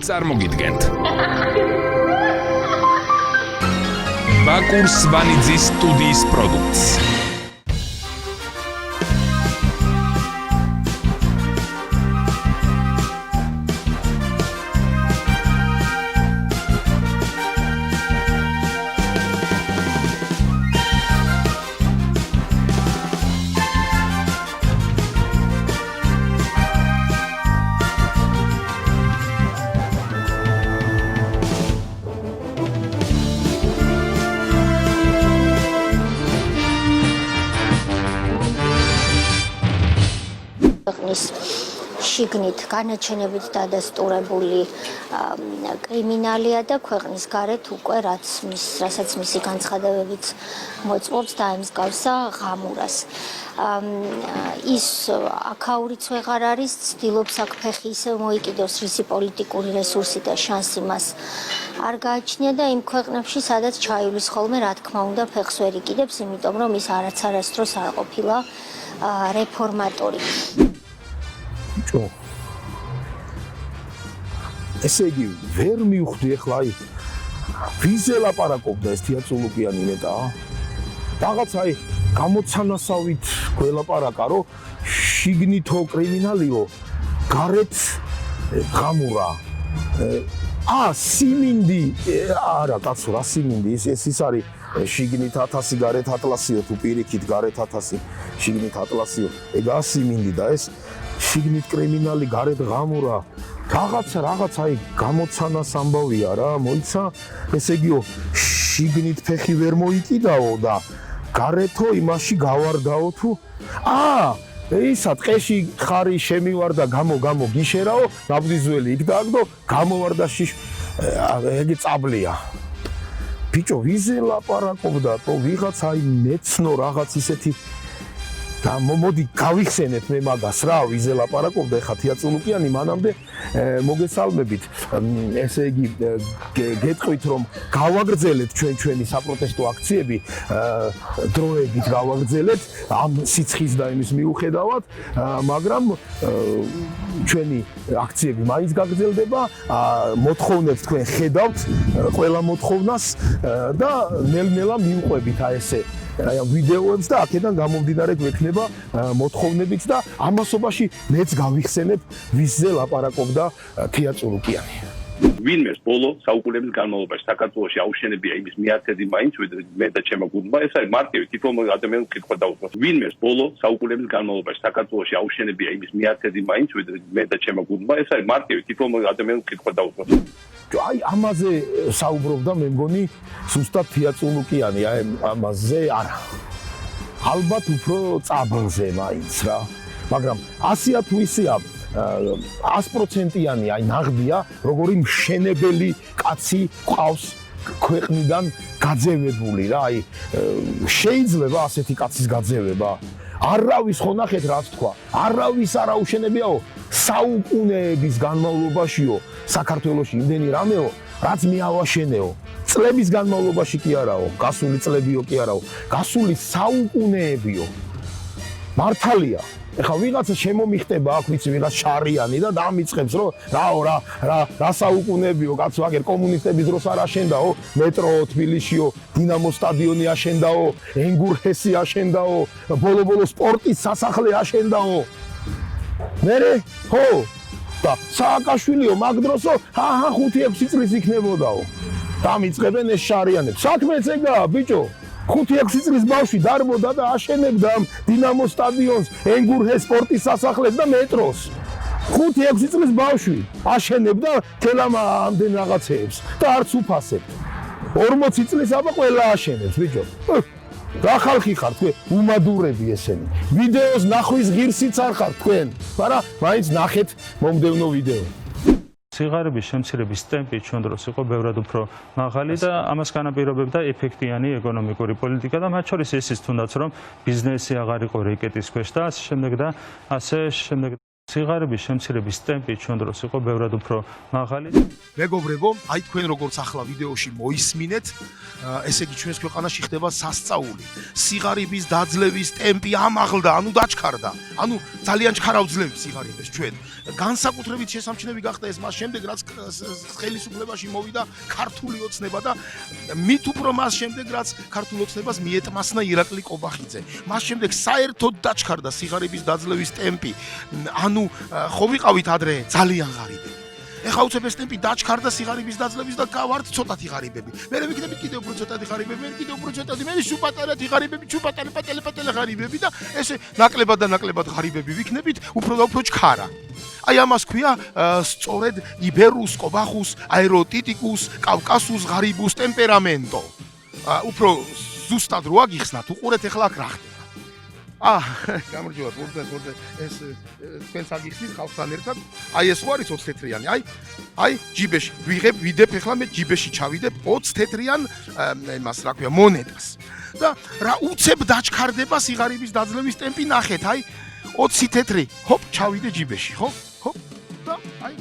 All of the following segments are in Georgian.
წარმოგიდგენთ. ბაკურ სვანიძის სტუდიის პროდუქტს. შიგნით განაჩენებით დადასტურებული კრიმინალია და ქვეყნის გარეთ უკვე რასაც მისი განცხადებებიც მოწმობს დაემსგავსა ღამურას. ის აქაურიც ვეღარ არის, ცდილობს აქ ფეხი ისევ მოიკიდოს, რისი პოლიტიკური რესურსი და შანსი მას არ გააჩნია და იმ ქვეყნებში, სადაც ჩაივლის ხოლმე, რა თქმა უნდა, ფეხს ვერ იკიდებს, იმიტომ რომ ის არასდროს არ ყოფილა რეფორმატორი. ესე იგი, ვერ მივხვდი ახლა აი ვიზე ლაპარაკობდა ეს თეატროლოგიანი ნეტა? რაღაც აი გამოცანასავით გველაპარაკა, რომ შიგნითო კრიმინალიო, გარეთ ღამურა. სიმინდი, არა, კაცო, რა სიმინდი, ეს არის შიგნით 1000, გარეთ ატლასიო, თუ პირიქით გარეთ 1000, შიგნით ატლასიო. ეგა სიმინდი და ეს შიგნით კრიმინალი, გარეთ ღამურა. რაღაც აი გამოცანას ამბავია რა, მოიცა, ესე იგიო, შიგნით ფეხი ვერ მოიკიდაო და გარეთო იმაში გავარდაო თუ ისა ტყეში ხარი შემივარდა გამო გიშერაო, ნაბდიძველი იქ დააგდო, გამოვარდა ეგ წაბლია. ბიჭო, ვიზე ლაპარაკობდა, თო ვიღაც აი მეცნო რაღაც ისეთი და მოდი გავიხსენეთ მე მაგას რა, ვიზე ლაპარაკობდა, ეხა თეატროლოგიანი მანამდე მოგესალმებით. ესე იგი გეტყვით რომ გავაგრძელეთ ჩვენი საპროტესტო აქციები, დროებით გავაგრძელეთ ამ სიცხის და იმის მიუხედავად, მაგრამ ჩვენი აქციები მაინც გაგრძელდება, მოთხოვნებს თქვენ ხედავთ ყველა მოთხოვნას და ნელ-ნელა მივყვებით აი ესე ვიდეოებს და აქედან გამომდინარე გვექნება მოთხოვნებიც და ამასობაში მეც გავიხსენებ ვისზე ლაპარაკობდა თეატროლოგიანი. ვინმეს ბოლო საუკუნეების განმავლობაში საქართველოში აუშენებია იმის მიართედი მაინც ვიდრე მე და ჩემო გუნდმა, ეს არის მარტივი თითოეული ადამიანის კითხვა დაუშვას. ვინმეს ბოლო საუკუნეების განმავლობაში საქართველოში აუშენებია იმის მიართედი მაინც ვიდრე მე და ჩემო გუნდმა, ეს არის მარტივი თითოეული ადამიანის კითხვა დაუშვას. აი ამაზე საუბრობდა მე მგონი ზუსტად თეატროლოგიანი, აი ამაზე არა. ალბათ უფრო წაბლზე მაინც რა. მაგრამ 100-ია თუ ისეა 100%-იანი აი ნაღდია, როგორი მშენებელი კაცი ყავს ქვეყნიდან გაძევებული რა, აი შეიძლება ასეთი კაცის გაძევება. არავის ხო ნახეთ რა თქვა, არავის არ აუშენებიაო საუკუნეების განმავლობაშიო საქართველოში იმდენი რამეო, რაც მე ავაშენეო. წლების განმავლობაში კი არაო, გასული წლებიო კი არაო, გასული საუკუნეებიო. მართალია. ეხლა ვიღაცა შემომიხტება აქ ვიცი ვიღაც შარიანი და დამიწყებს რომ რა საუკუნეებიო კაცო, აგერ კომუნისტების დროს არ აშენდაო მეტრო თბილისშიო, დინამო სტადიონი აშენდაო, ენგურჰესი აშენდაო, ბოლო სპორტის სასახლე აშენდაო. მერე ხო და სააკაშვილიო მაგ დროსო 5-6 წლის იქნებოდაო. დამიწყებენ ეს შარიანებს. საქმეც ეგაა ბიჭო. 5-6 წლის ბავშვი დარბოდა და აშენებდა დინამო სტადიონს, ენგურჰეს სპორტის სასახლეს და მეტროს. 5-6 წლის ბავშვი აშენებდა თელამ ამდენ რაღაცეებს და არც უფასებ. 40 წლის აბა ყველა აშენებს ბიჭო. რა ხალხი ხართ თქვენ? უმადურები ესენი. ვიდეოს ნახვის ღირსიც არ ხართ თქვენ, მაგრამ მაინც ნახეთ მომდევნო ვიდეო. სიღარიბის შემცირების ტემპი ჩვენ დროს იყო ბევრად უფრო მაღალი და ამას განაპირობებდა ეფექტიანი ეკონომიკური პოლიტიკა და მათ შორის ისიც თუნდაც რომ ბიზნესი აღარ იყო რეკეტის ქვეშ და ასე შემდეგ. სიღარიბის შემცირების ტემპი ჩვენ დროს იყო ბევრად უფრო მაღალი. მეგობრებო, აი თქვენ როგორც ახლა ვიდეოში მოისმინეთ, ესე იგი ჩვენს ქვეყანაში ხდება სასწაული. სიღარიბის დაძლევის ტემპი ამაღლდა, ანუ დაჩქარდა. ანუ ძალიან ჩქარავძლევი სიღარიბეს ჩვენ. განსაკუთრებით შესამჩნევი გახდა ეს მას შემდეგ, რაც ხელისუფლებაში მოვიდა ქართული ოცნება და მით უფრო მას შემდეგ, რაც ქართულ ოცნებას მიეტმასნა ირაკლი კობახიძე. მას შემდეგ საერთოდ დაჩქარდა სიღარიბის დაძლევის ტემპი. ანუ ხო ვიყავით ადრე ძალიან ღარიბი. ეხლა უცებ ეს ტემპი დაჩქარდა სიღარიბის დაძლევის და გავართ ცოტათი ღარიბები. მე ვიქნებით კიდევ უფრო ცოტათი ღარიბები, მე კიდევ უფრო ცოტათი, მე სულ პატარათი ღარიბები, სულ პატარ ღარიბები და ესე ნაკლებად ღარიბები ვიქნებით, უფრო და უფრო ჩქარა. აი ამას ქვია სწორედ იბერუს, კობახუს, აეროტიტიკუს, კავკასუს ღარიბუს ტემპერამენტო. უფრო ზუსტად რო აგიხსნათ, უყურეთ ეხლა აქ რა ხდება. გამარჯობა, მორდა ეს თქვენს აგიხსნით ხალხთან ერთად. აი ეს ხო არის 20 თეთრიანი. აი ჯიბეში ვიდებ ეხლა მე ჯიბეში ჩავიდებ 20 თეთრიან იმას რა ქვია მონეტას. და რა უცებ დაჩქარდება სიღარიბის დაძლევის ტემპი ნახეთ, აი 20 თეთრი, ჰოპ, ჩავიდე ჯიბეში, ხო? ჰოპ. და აი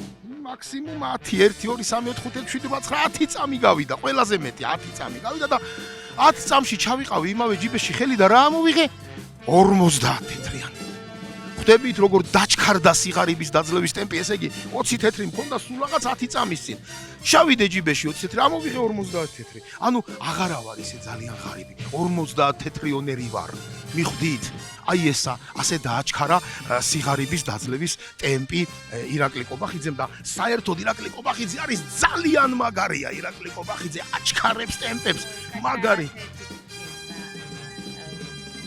მაქსიმუმ 10, 1, 2, 3, 4, 5, 6, 7, 8, 10 წამი გავიდა, ყველაზე მეტი 10 წამი გავიდა და 10 წამში ჩავიყავი იმავე ჯიბეში ხელი და რა მოვიღე? 50 თეთრიანი. ხვდებით როგორ დაჩქარდა სიღარიბის დაძლევის ტემპი, ესე იგი 20 თეთრი მქონდა სულ რაღაც 10 წამის წინ. შავიდე ჯიბეში 20 თეთრი, ამოვიღე 50 თეთრი. ანუ აღარა ვარ ისე ძალიან ღარიბი. 50 თეთრიონერი ვარ. მიხვდით? აი ესა, ასე დააჩქარა სიღარიბის დაძლევის ტემპი ირაკლი კობახიძემ და საერთოდ ირაკლი კობახიძე არის ძალიან მაგარია. ირაკლი კობახიძე აჩქარებს ტემპებს. მაგარი.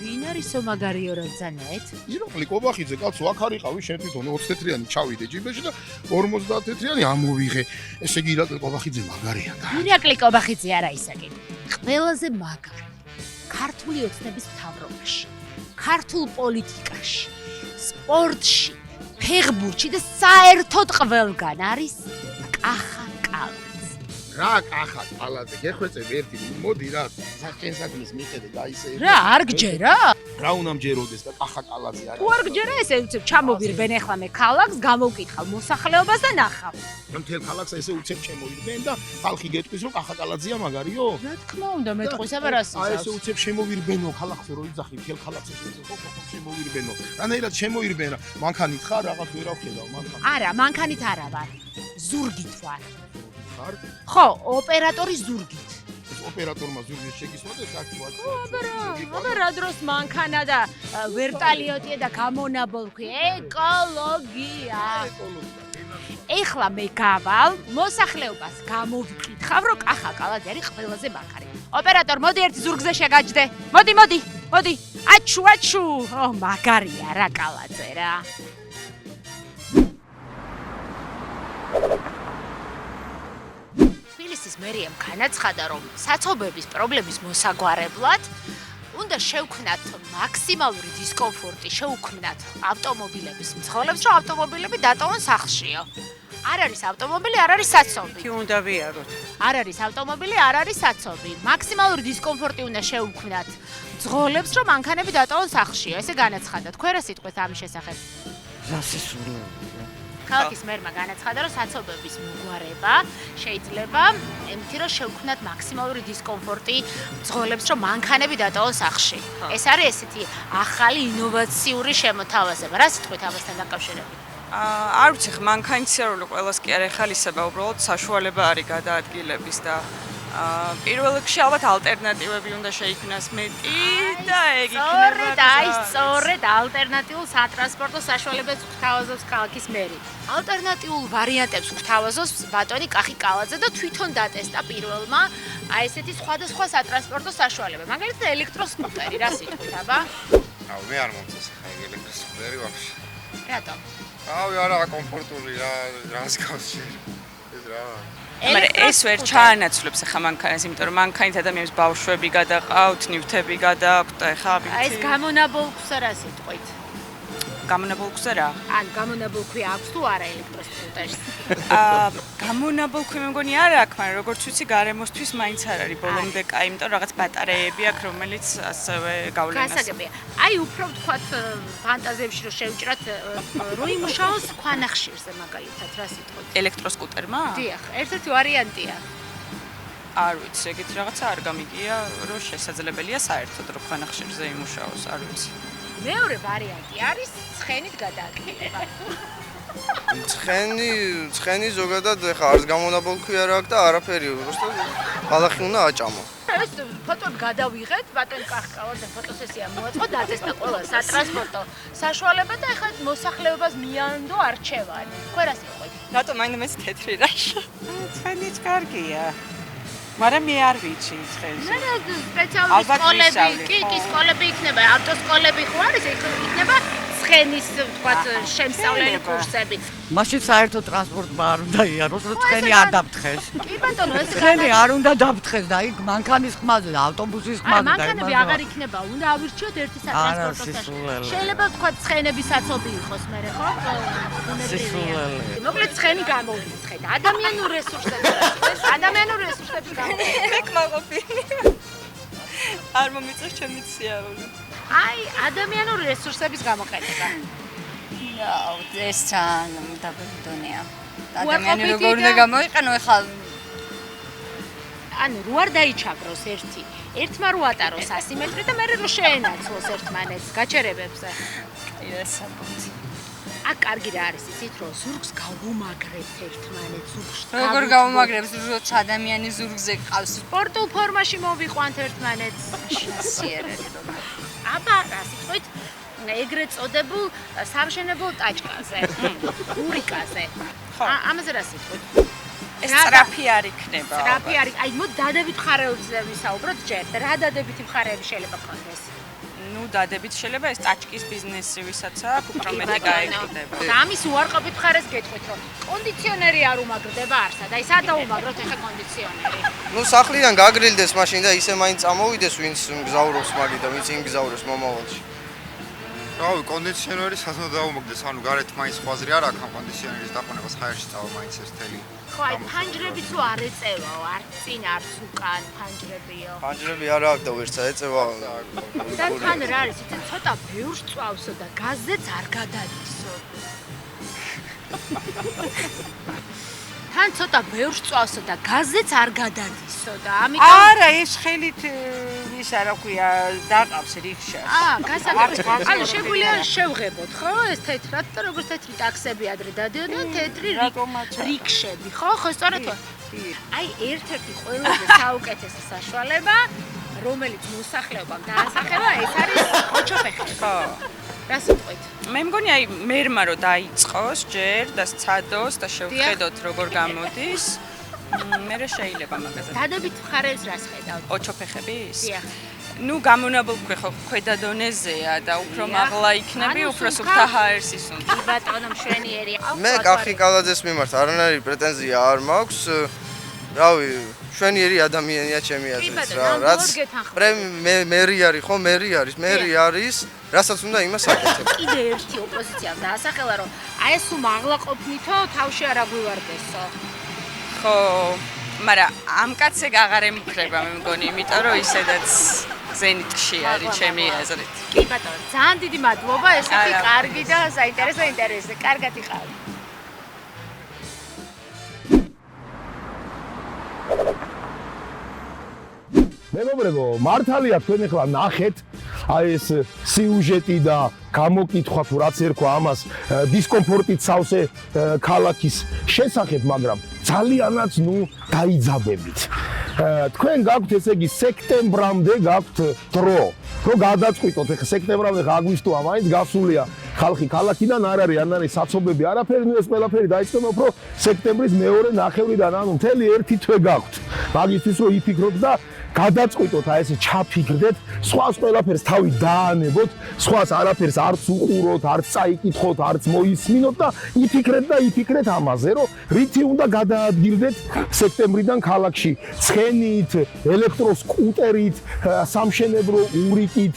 ვინ არისო მაგარიო რომ ძანეთ? ირაკლი კობახიძე კაცო აქ არიყავი შენ თვითონ 20 თეთრიანი ჩავიდე ჯიბეში და 50 თეთრიანი ამოვიღე. ესე იგი ირაკლი კობახიძე მაგარია და ირაკლი კობახიძე არა ისაკი. ყველაზე მაგარი. ქართული ოცნების მთავრობაში, ქართულ პოლიტიკაში, სპორტში, ფეხბურთში და საერთოდ ყველგან არის კახა კალაძე. რა კახა კალაძე გეხვეწებ ერთი მოდი რა საქმის მიხედე და ისე რა არ გჯერა? რა უნდა მჯეროდეს და კახა კალაძე არა. თუ არ გჯერა ესე უცებ ჩამოვირბენ ახლა მე ქალაქს, გამოვკითხავ მოსახლეობას და ნახავ. რომ მთელ ქალაქს ესე უცებ შემოვირბენ და ხალხი გეტყვის რომ კახა კალაძეა მაგარიო? რა თქმა უნდა მეტყვის აბარასის. აი ესე უცებ შემოვირბენო ქალაქს რო იძახი მთელ ქალაქს ესე ხო შემოვირბენო. რანაირად შემოვირბენ რა მანქანით ხარ რაღაც ვერ ავხედავ მანქანით. არა, მანქანით არა ვარ. ზურგით ვარ. ხარ? ხო, ოპერატორი ზურგით. ოპერატორმა ზურგით შეგისმოდეს აქ ვარ. აბა რა დროს მანქანა და ვერტალიოტია და გამონაბოლქვი ეკოლოგია. ეხლა მე გავალ მოსახლეობას გამოვკითხავ რომ კახა კალაძე არის ყველაზე მაგარი. ოპერატორ მოდი ერთი ზურგზე შეგაჯდე. მოდი. აჩუ. მაგარია რა კალაძე რა. თბილისის მერიამ განაცხადა, რომ საცობების პრობლემის მოსაგვარებლად უნდა შევქმნათ მაქსიმალური დისკომფორტი, შევქმნათ ავტომობილების მძღოლებს, რომ ავტომობილები დატოვონ სახლშიო. არ არის ავტომობილი, არ არის საცობი. კი უნდა ვიაროთ. არ არის ავტომობილი, არ არის საცობი. მაქსიმალური დისკომფორტი უნდა შევქმნათ მძღოლებს, რომ მანქანები დატოვონ სახლშიო. ესე განაცხადა. თქვენ რა სიტყვით ამის შესახებ? გასასურველია. ქალაქის მერმა განაცხადა, რომ საცობების მოგვარება შეიძლება ემთი რომ შევქმნათ მაქსიმალური დისკომფორტი მძღოლებს, რომ მანქანები დატოვონ სახლში. ეს არის ესეთი ახალი ინოვაციური შემოთავაზება. რა სიტყვით ამასთან დაკავშირებით? არ ვიცი, მანქანისერული ყველას კი არ ეხალისება, უბრალოდ საშუალება არის გადაადგილების და პირველ რიგში ალბათ ალტერნატივები უნდა შეიქმნას მეტი და ეგ იქნება. სწორედ ალტერნატიულ სატრანსპორტო საშუალებებს გვთავაზობს ქალაქის მერი. ალტერნატიულ ვარიანტებს გვთავაზობს ბატონი კახი კალაძე და თვითონ დატესტა პირველმა აი ესეთი სხვადასხვა სატრანსპორტო საშუალება. მაგალითად ელექტროსკუტერი, რა სიტყვით, აბა? მე არ მომწონს ხა ეგ ელექტროსკუტერი ვაფშე. რატომ? არა კომფორტული რას გავსი ეს რა მაგრამ ეს ვერ ჩაანაცვლებს ახლა მანქანას, იმიტომ რომ მანქანით ადამიანებს ბავშვები გადაყავთ, ნივთები გადააქვთ და ახლა აი ეს გამონაბოლქვსა რა სიტყვით? გამონაბოლქვზე რა? ან გამონაბოლქვი აქვს თუ არა ელექტროსკუტერს? გამონაბოლქვი მე მგონი არ აქვს, მაგრამ როგორც ვიცი, გარემოსთვის მაინც არ არის ბოლომდე კაი, იმიტომ რაღაც ბატარეები აქვს, რომელიც ასევე გავლენას. გასაგებია. აი უფრო ვთქვათ ფანტაზიებში რომ შევჭრათ რო იმუშაოს ქვანახშირზე მაგალითად რა სიტყვით? ელექტროსკუტერმა? დიახ, ერთ-ერთი ვარიანტია. არ ვიცი, ეგეთ რაღაცა არ გამიგია, რომ შესაძლებელია საერთოდ რომ ქვანახშირზე იმუშაოს, არ ვიცი. მეორე ვარიანტი არის ცხენით გადააკეთება. ცხენი ზოგადად ეხა არც გამონაბოლქვი არ აქვს და არაფერი, უბრალოდ ბალახი უნდა აჭამო. ეს ფოტოდ გადავიღეთ, ბატონი კახკავა და ფოტოსესია მოაწყო, დაწესდა ყველა სატრანსპორტო საშუალება და ეხლა მოსახლეობას მიანდო არჩევანი. თქვენ რა სიტყვით? რატომ მაინც თეთრი რა? ცხენიც კარგია. მაგრამ მე არ ვიცი ცხენს. რა სპეციალური სკოლები, კი სკოლები იქნება, ავტოსკოლები ხო არის, იქნება ცხენის ვთქვათ შემსწავლელი კურსები. მაშინ საერთო ტრანსპორტმა არ უნდა იაროს, რომ ცხენი არ დაფრთხეს. კი ბატონო, ეს ცხენი არ უნდა დაფრთხეს და იქ მანქანის ხმაზე და ავტობუსის ხმაზე და მანქანები აღარ იქნება, უნდა ავირჩიოთ ერთი სატრანსპორტო საშუალება. შეიძლება ვთქვათ ცხენების საცობი იყოს მერე ხო? სისულელე. მოკლედ ცხენი გამოიწხეთ. ადამიანურ რესურსებს. ადამიანურ რესურსებს გამოიწხეთ. მეკმაყოფილი. არ მომიწევს ჩემი სიარული. აი, ადამიანურ რესურსების გამოყენება. ეს თან დაბედონია. ადამიანი როგორ უნდა გამოიყენო ეხლა ანუ რო არ დაიჩაგროს ერთი. ერთმა რო ატაროს 100 მეტრი და მერე რო შეენაცვლოს ერთმანეთს გაჩერებებზე. კი ესაბუთი. აქ კარგი რა არის იცით რომ ზურგს გავუმაგრებთ ერთმანეთს ზურგს. როგორ გავუმაგრებს როცა ადამიანი ზურგზე ყავს სპორტულ ფორმაში მოვიყვანთ ერთმანეთს. შესიერები როგორ. აბა რა სიტყვით ეგრეთ წოდებულ სამშენებლო ტაჭკაზე, ურიკაზე. ამაზე რა სიტყვით? ეს სწრაფი არ იქნება. სწრაფი არის. აი მოდ დადებით მხარეებზე ვისაუბროთ ჯერ. რა დადებითი მხარეები შეიძლება გქონდეს? ნუ დადებით შეიძლება ეს ტაჭკის ბიზნესი ვისაც აქვს, უფრო მეტი გაეკეთება. და ამის უარყოფით მხარეს გეტყვით რომ კონდიციონერი არ უმაგრდება არსად. აი სად დაუმაგროთ ახლა კონდიციონერი? ნუ სახლიდან გაგრილდეს მაშინ და ისე მაინც წამოვიდეს ვინც გზავრობს მაგით და ვინც იმგზავრებს მომავალში. რავი, კონდიციონერი სასო დაუმაგდეს, ანუ გარეთ მაინც ხვაზრი არ აქვს ამ კონდიციონერის დაყენებას ხაერში წავა მაინც ეს თელი. ხო, აი ფანჯრებიც რო არ ეწევაო, არც წინ, არც უკან ფანჯრებიო. ფანჯრები არ აქვს და ვერც აეწევა. და თან რა არის, იცით, ცოტა ბევრს წვავსო და გაზეც არ გადადისო. თან ცოტა ბევრს წვავსო და გაზეც არ გადადისო და ამიტომ არა, ეს ხელით ის არა ქვია, დაყავს რიქშას. გასაგებია. ანუ შეგვიძლია შევღებოთ, ხო? ეს თეთრად და როგორც თეთრი ტაქსები ადრე დადიოდნენ, თეთრი რიქშები, ხო? ხო, სწორედ ხო? აი, ერთ-ერთი ყველაზე საუკეთესო საშუალება, რომელიც მოსახლეობამ დაასახელა, ეს არის ოჩოფეხები. ხო. რა სიტყვით? მე მგონი აი მერმა რო დაიწყოს ჯერ და სცადოს და შევხედოთ როგორ გამოდის. მერე შეიძლება მაგაზე. დადებით მხარეს რას ხედავთ? ოჩოფეხების? დიახ. ნუ გამონაბოლქვი ხო ქვედა დონეზეა და უფრო მაღლა იქნები, უფრო სუფთა ჰაერს ისუნთქ. კი ბატონო მშვენიერი. მე კახი კალაძეს მიმართ არანაირი პრეტენზია არ მაქვს. რავი, მშვენიერი ადამიანია ჩემი აზრით რა. რაც მერი არის ხო, მერი არის, რასაც უნდა იმას აკეთებს. კიდე ერთი ოპოზიციამ დაასახელა რომ აი ეს უმაღლა ყოფნითო თავში არ აგვივარდესო. ხო, მაგრამ ამ კაცზე აღარ ემუქრება მე მგონი, იმიტომ რომ ისედაც ზენიტში არის ჩემი აზრით. კი ბატონო, ძალიან დიდი მადლობა, ესეთი კარგი და საინტერესო ინტერესზე. კარგად იყავით. მეგობრებო, მართალია თქვენ ახლა ნახეთ აი ეს სიუჟეტი და გამოკითხვა თუ რაც ერქვა ამას დისკომფორტით სავსე ქალაქის შესახებ, მაგრამ ძალიანაც ნუ დაიძაბებით. თქვენ გაქვთ ესე იგი სექტემბრამდე გაქვთ დრო. რო გადაწყვიტოთ ახლა სექტემბრამდე აგვისტოა მაინც გასულია ხალხი ქალაქიდან არ არის საცობები არაფერი, ნუ ეს ყველაფერი დაიწყება უფრო სექტემბრის მეორე ნახევრიდან, ანუ მთელი ერთი თვე გაქვთ. მაგისთვის რომ იფიქროთ და გადაწყვიტოთ აი ესე ჩაფიქრდეთ, სხვას ყველაფერს თავი დაანებოთ, სხვას არაფერს არც უყუროთ, არც წაიკითხოთ, არც მოისმინოთ და იფიქრეთ ამაზე, რომ რითი უნდა გადაადგილდეთ სექტემბრიდან ქალაქში ცხენით, ელექტროსკუტერით, სამშენებლო ურიკით,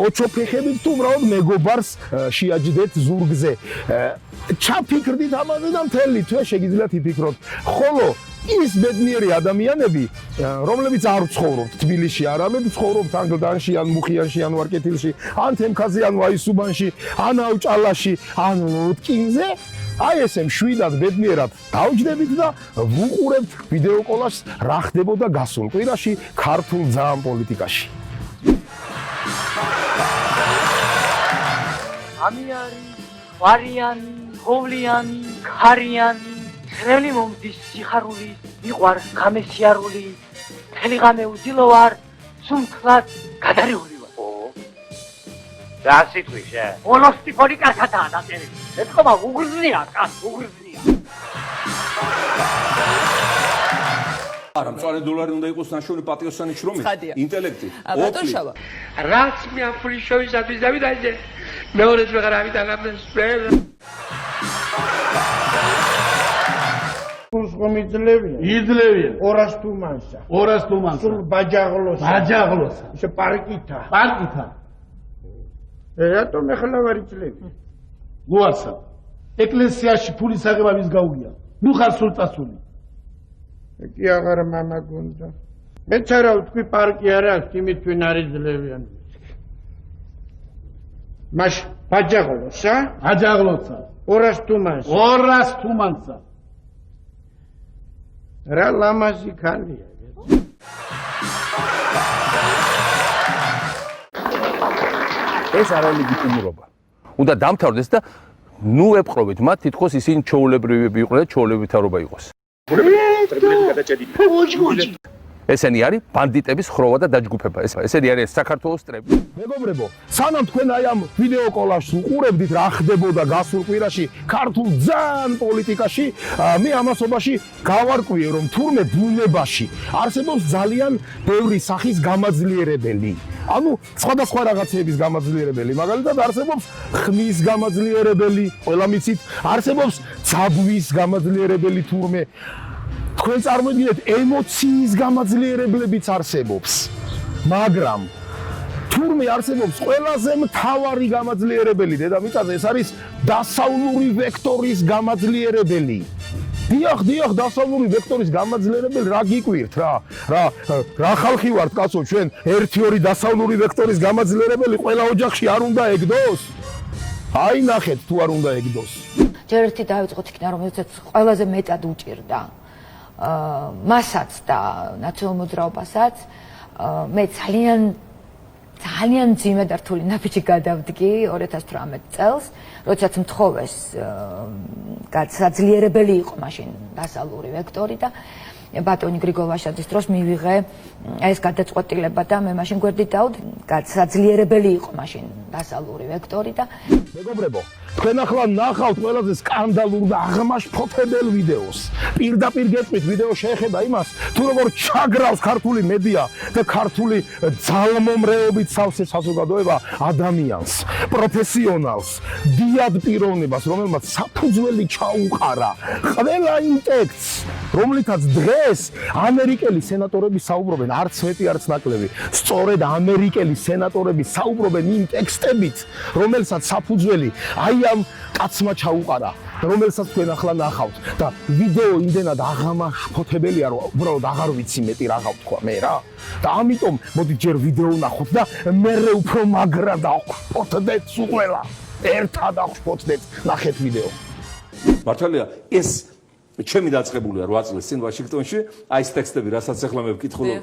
ოჩოფეხებით თუ უბრალოდ მეგობარს შეაჯდეთ ზურგზე. ჩაფიქრდით ამაზე და მთელი თვე შეგიძლიათ იფიქროთ. ხოლო ის ბედნიერი ადამიანები, რომლებიც არ ცხოვრობთ თბილისში, არამედ ცხოვრობთ ანგლდანში, ან მუხიანში, ან ვარკეთილში, ან თემქაზე, ან ვაისუბანში, ან აუჭალაში, ან რუტკინზე, აი ესე მშვიდად ბედნიერად დავჯდებით და ვუყურებთ ვიდეო კოლაჟს რა ხდებოდა გასულ კვირაში ქართულ ძაან პოლიტიკაში. ამიანი, ვარიანი, ხოვლიანი, ქარიანი, ხრელი მომდის სიხარული, მიყვარ გამესიარული, მთელი ღამე უძილო ვარ, სუნთლად გადარეული ვარ. რა სიტყვიშე? ოლოსტიფონი კარგადაა დაწერილი. ეთქობა უგრძნია, კაც უგრძნია. არა, მწვანე დოლარი უნდა იყოს ნაშოვნი პატრიოტული შრომით, ინტელექტით. ბატონშავა. რაც მე აფრიშოვისათვის დავიდაზე, მეორეს ვეღარ ავიდანამდეს სპელ. კურს ხომ იძლევიან? იძლევიან. 200 თუმანსა. 200 თუმანსა. სულ ბაჯაღლოსა. ბაჯაღლოსა. ისე პარკითა. პარკითა. რატომ ახლა ვარ იძლევი? გუარსა. ეკლესიაში ფულის აღება ვის გაუგია? ნუ ხარ სულ წასული. კი აღარ მამა გონდა. მეც არა ვთქვი პარკი არა აქვს, იმით ვინ არ იძლევიან. მაშ ბაჯაღლოსა? ბაჯაღლოსა. 200 თუმანსა. 200 თუმანსა. რა ლამაზი ქალია. ეს არა ლეგიტიმურობა. უნდა დამთავრდეს და ნუ ეპყრობით მათ თითქოს ისინი ჩაოლებრივები იყვნენ და ჩაოლებრივი თავრობა იყოს. ესენი არის ბანდიტების ხროვა და დაჯგუფება. ესენი არის საქართველოს სტრები. მეგობრებო, სანამ თქვენ აი ამ ვიდეო კოლაჟს უყურებდით რა ხდებოდა გასულ კვირაში ქართულ ძაან პოლიტიკაში, მე ამასობაში გავარკვიე, რომ თურმე ბუნებაში არსებობს ძალიან ბევრი სახის გამაძლიერებელი. ანუ სხვადასხვა რაღაცების გამაძლიერებელი, მაგალითად არსებობს ხმის გამაძლიერებელი, ყველა მიცით, არსებობს ძაბვის გამაძლიერებელი თურმე. თქვენ წარმოიდგინეთ, ემოციის გამაძლიერებლებიც არსებობს. მაგრამ თურმე არსებობს ყველაზე მთავარი გამაძლიერებელი დედამიწაზე, ეს არის დასავლური ვექტორის გამაძლიერებელი. დიახ, დასავლური ვექტორის გამაძლიერებელი რა გიკვირთ რა ხალხი ვართ კაცო ჩვენ 1-2 დასავლური ვექტორის გამაძლიერებელი ყველა ოჯახში არ უნდა ეგდოს? აი ნახეთ თუ არ უნდა ეგდოს. ჯერ ერთი დავიწყოთ იქნა რომელსაც ყველაზე მეტად უჭირდა მასაც და ნაციონალურ მოძრაობასაც მე ძალიან ძიმე და რთული ნაბიჯი გადავდგი 2018 წელს, როდესაც მთხოვეს გაძლიერებელი იყო მაშინ დასავლური ვექტორი და ბატონი გრიგოლ ვაშაძის დროს მივიღე ეს გადაწყვეტილება და მე მაშინ გვერდით დავდ გაძლიერებელი იყო მაშინ დასავლური ვექტორი და მეგობრებო, თქვენ ახლა ნახავთ ყველაზე სკანდალურ და აღმაშფოთებელ ვიდეოს. პირდაპირ გეტყვით ვიდეო შეეხება იმას, თუ როგორ ჩაგრავს ქართული მედია და ქართული ძალმომრეობით სავსე საზოგადოება ადამიანს, პროფესიონალს, დიად პიროვნებას, რომელმაც საფუძველი ჩაუყარა ყველა იმ ტექსტს, რომლითაც დღეს ამერიკელი სენატორები საუბრობენ, არც მეტი, არც ნაკლები. სწორედ ამერიკელი სენატორები საუბრობენ იმ ტექსტებით, რომელსაც საფუძველი აი ამ კაცმა ჩაუყარა, რომელსაც თქვენ ახლა ნახავთ და ვიდეო იმდენად აღმაშფოთებელია, რომ უბრალოდ აღარ ვიცი მეტი რაღა ვთქვა მე რა. და ამიტომ მოდი ჯერ ვიდეო ნახოთ და მერე უფრო მაგრა დავხსოვდეთ უყველა. ერთად დავხსოვდეთ, ნახეთ ვიდეო. მართალია ეს ჩემი დაწყებულია 8 წლის წინ ვაშინგტონში, აი ეს ტექსტები, რასაც ახლა მე ვკითხულობ.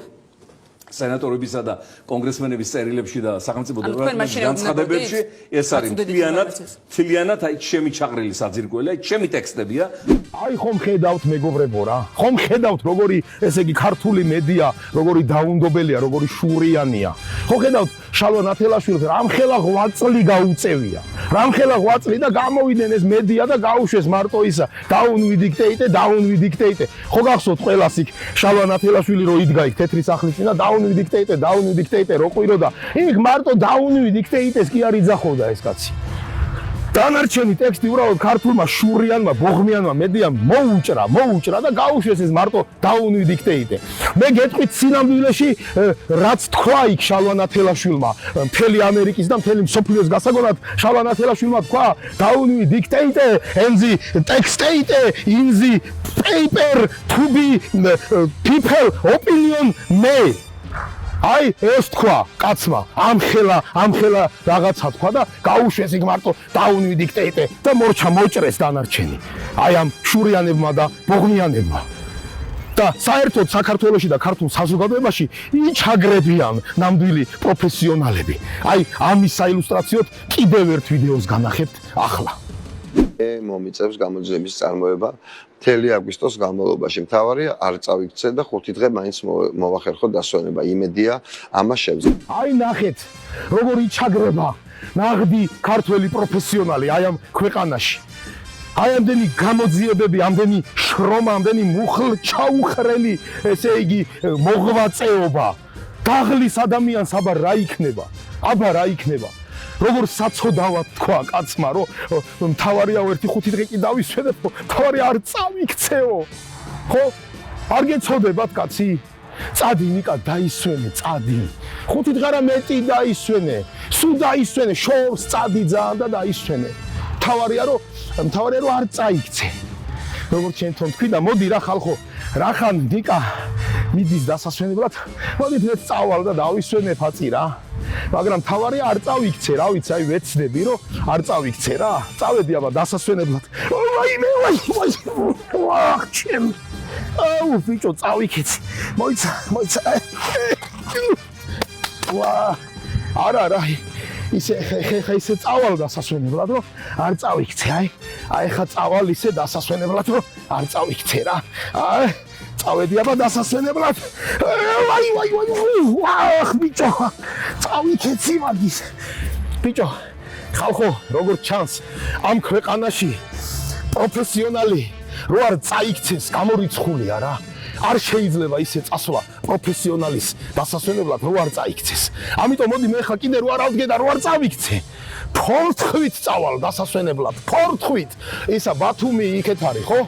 სენატორებისა და კონგრესმენების წერილებში და სახელმწიფო ანუ თქვენ დეპარტამენტის მაშინ განცხადებებში ეს არის მთლიანად აი ჩემი ჩაყრილი საძირკველი, აი ჩემი ტექსტებია. აი ხომ ხედავთ მეგობრებო რა, ხომ ხედავთ როგორი ესე იგი ქართული მედია, როგორი დაუნდობელია, როგორი შურიანია. ხომ ხედავთ შალვა ნათელაშვილს რამხელა ღვაწლი გაუწევია. რამხელა ღვაწლი და გამოვიდნენ ეს მედია და გაუშვეს მარტო ისა down with dictate. ხო გახსოვთ ყველას იქ შალვა ნათელაშვილი რო იდგა იქ თეთრი სახლის წინ და down with dictate რო ყვირო და იქ მარტო down with dictate-ს კი არ იძახოდა ეს კაცი. დანარჩენი ტექსტი უბრალოდ ქართულმა შურიანმა ბოღმიანმა მედიამ მოუჭრა და გაუშვეს ეს მარტო down with dictate. მე გეტყვით სინამდვილეში რაც თქვა იქ შალვა ნათელაშვილმა მთელი ამერიკის და მთელი მსოფლიოს გასაგონად შალვა ნათელაშვილმა თქვა down with dictate and the textate in the paper to be people opinion made. აი ეს თქვა კაცმა ამხელა რაღაცა თქვა და გაუშვეს იქ მარტო down with dictate და მოჭრეს დანარჩენი აი ამ შურიანებმა და ბოღმიანებმა და საერთოდ საქართველოში და ქართულ საზოგადოებაში იჩაგრებიან ნამდვილი პროფესიონალები აი ამის საილუსტრაციოდ კიდევ ერთ ვიდეოს განახებთ ახლა მომიწევს გამოძიების წარმოება მთელი აგვისტოს განმავლობაში. მთავარია არ წავიქცე და 5 დღე მაინც მოვახერხო დასვენება. იმედია ამას შევძლებთ. აი ნახეთ, როგორ იჩაგრება ნაღდი ქართველი პროფესიონალი აი ამ ქვეყანაში. აი ამდენი გამოძიებები, ამდენი შრომა, ამდენი მუხლ-ჩაუხრელი, ესე იგი მოღვაწეობა. დაღლის ადამიანს აბა რა იქნება? როგორ საცოდავად თქვა კაცმა, რომ მთავარია ერთი 5 დღე კი დავისვენებ, მთავარია არ წავიქცეო. ხო? არ გეცოდებათ კაცი? წადი ნიკა დაისვენე, წადი. 5 დღე რა მეტი დაისვენე. სულ დაისვენე, შორს წადი ძალიან და დაისვენე. მთავარია რომ არ წაიქცე. როგორც შენ თვითონ თქვი და მოდი რა ხალხო, რახან ნიკა მიდის დასასვენებლად, მოდით მე წავალ და დავისვენებ აწი რა. მაგრამ მთავარია არ წავიქცე, რა ვიცი, აი ვეცდები რომ არ წავიქცე რა. წავედი აბა დასასვენებლად. ვაი, ჩემ. აუ, ბიჭო, წავიქეცი. მოიცა. არა, ისე წავალ დასასვენებლად, რომ არ წავიქცე, აი ხა წავალ ისე დასასვენებლად, რომ არ წავიქცე რა. აი წავედი აბა დასასვენებლად. ვაი, ბიჭო, წავიქეცი მაგის. ბიჭო, ხალხო, როგორც ჩანს, ამ ქვეყანაში პროფესიონალი რო არ წაიქცეს, გამორიცხულია რა. არ შეიძლება ისე წასვლა პროფესიონალის დასასვენებლად რო არ წაიქცეს. ამიტომ მოდი მე ხა კიდე რო არ ავდგე და რო არ წავიქცე. ფორთხვით წავალ დასასვენებლად, ფორთხვით. ისა ბათუმი იქეთ არის, ხო?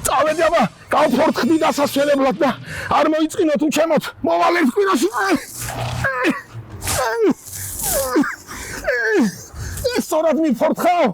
წავედი აბა, გავფორთხდი დასასვენებლად და არ მოიწყინოთ უჩემოთ, მოვალ ერთ კვირაში. სწორად მიფორთხავ.